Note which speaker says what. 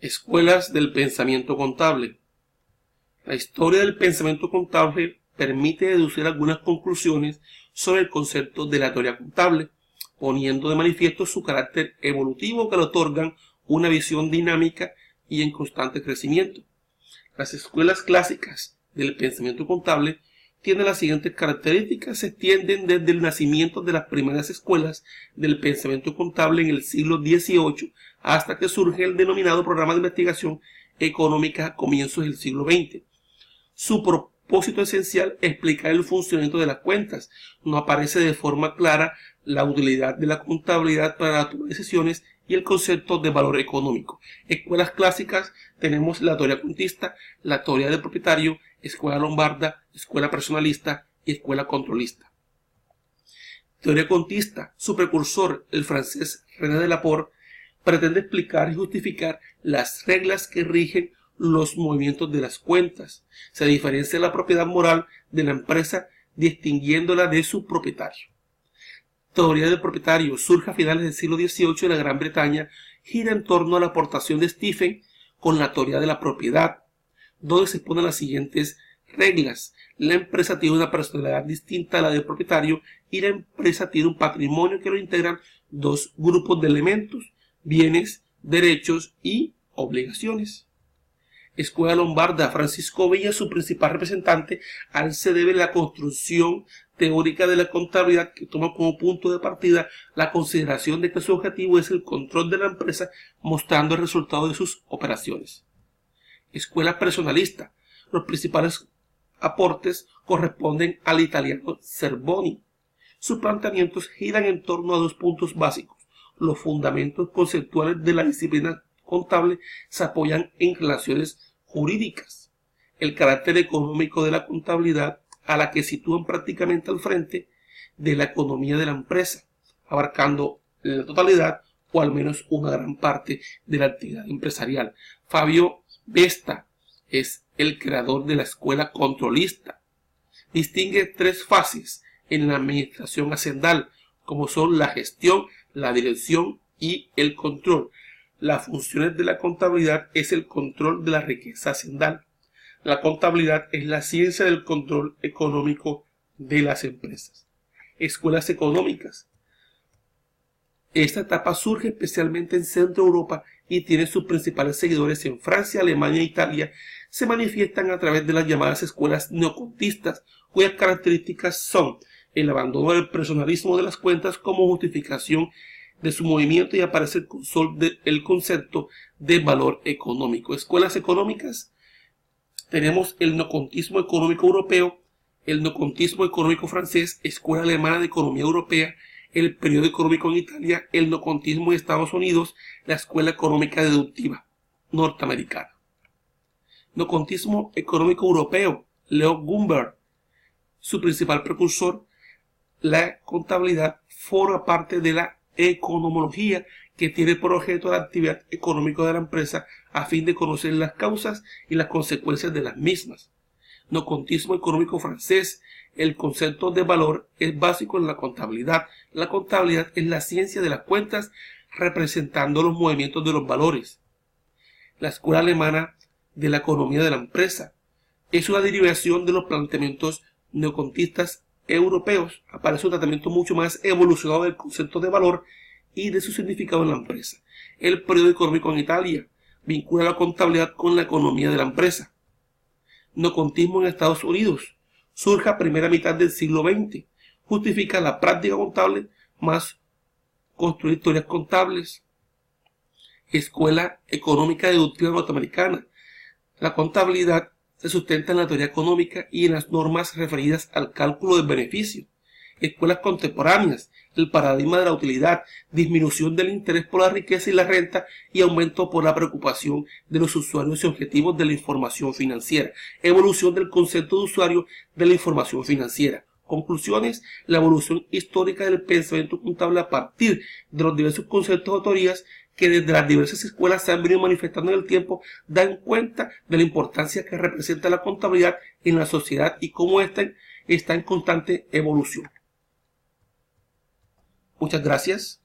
Speaker 1: Escuelas del pensamiento contable. La historia del pensamiento contable permite deducir algunas conclusiones sobre el concepto de la teoría contable, poniendo de manifiesto su carácter evolutivo que le otorgan una visión dinámica y en constante crecimiento. Las escuelas clásicas del pensamiento contable tienen las siguientes características: se extienden desde el nacimiento de las primeras escuelas del pensamiento contable en el siglo XVIII hasta que surge el denominado programa de investigación económica a comienzos del siglo XX. Su propósito esencial es explicar el funcionamiento de las cuentas. No aparece de forma clara la utilidad de la contabilidad para la toma de decisiones y el concepto de valor económico. Escuelas clásicas tenemos la teoría contista, la teoría del propietario, escuela lombarda, escuela personalista y escuela controlista. Teoría contista, su precursor, el francés René Delaport, pretende explicar y justificar las reglas que rigen los movimientos de las cuentas. Se diferencia la propiedad moral de la empresa distinguiéndola de su propietario. Teoría del propietario surge a finales del siglo XVIII en la Gran Bretaña, gira en torno a la aportación de Stephen con la teoría de la propiedad, donde se ponen las siguientes reglas. La empresa tiene una personalidad distinta a la del propietario y la empresa tiene un patrimonio que lo integran dos grupos de elementos: bienes, derechos y obligaciones. Escuela lombarda, Francisco Villa, su principal representante. A él se debe la construcción teórica de la contabilidad, que toma como punto de partida la consideración de que su objetivo es el control de la empresa, mostrando el resultado de sus operaciones. Escuela personalista, los principales aportes corresponden al italiano Zerboni. Sus planteamientos giran en torno a dos puntos básicos: los fundamentos conceptuales de la disciplina contable se apoyan en relaciones jurídicas, el carácter económico de la contabilidad, a la que sitúan prácticamente al frente de la economía de la empresa, abarcando la totalidad o al menos una gran parte de la actividad empresarial. Fabio Vesta es el creador de la escuela controlista. Distingue tres fases en la administración hacendal, como son la gestión, la dirección y el control. Las funciones de la contabilidad es el control de la riqueza hacendal. La contabilidad es la ciencia del control económico de las empresas. Escuelas económicas. Esta etapa surge especialmente en Centro Europa y tiene sus principales seguidores en Francia, Alemania e Italia. Se manifiestan a través de las llamadas escuelas neocontistas, cuyas características son el abandono del personalismo de las cuentas como justificación de su movimiento, y aparece el concepto de valor económico. Escuelas económicas. Tenemos el neocontismo económico europeo, el neocontismo económico francés, escuela alemana de economía europea, el periodo económico en Italia, el neocontismo en Estados Unidos, la escuela económica deductiva norteamericana. Neocontismo económico europeo, Leo Gumberg. Su principal precursor, la contabilidad, forma parte de la economología, que tiene por objeto la actividad económica de la empresa a fin de conocer las causas y las consecuencias de las mismas. Neocontismo económico francés. El concepto de valor es básico en la contabilidad. La contabilidad es la ciencia de las cuentas representando los movimientos de los valores. La escuela alemana de la economía de la empresa es una derivación de los planteamientos neocontistas europeos. Aparece un tratamiento mucho más evolucionado del concepto de valor y de su significado en la empresa. El periodo económico en Italia vincula la contabilidad con la economía de la empresa. Neocontismo en Estados Unidos surge a primera mitad del siglo XX. Justifica la práctica contable más construir teorías contables. Escuela económica deductiva norteamericana. La contabilidad se sustenta en la teoría económica y en las normas referidas al cálculo del beneficio. Escuelas contemporáneas. El paradigma de la utilidad, disminución del interés por la riqueza y la renta y aumento por la preocupación de los usuarios y objetivos de la información financiera. Evolución del concepto de usuario de la información financiera. Conclusiones: la evolución histórica del pensamiento contable a partir de los diversos conceptos o teorías que desde las diversas escuelas se han venido manifestando en el tiempo dan cuenta de la importancia que representa la contabilidad en la sociedad y cómo ésta está en constante evolución. Muchas gracias.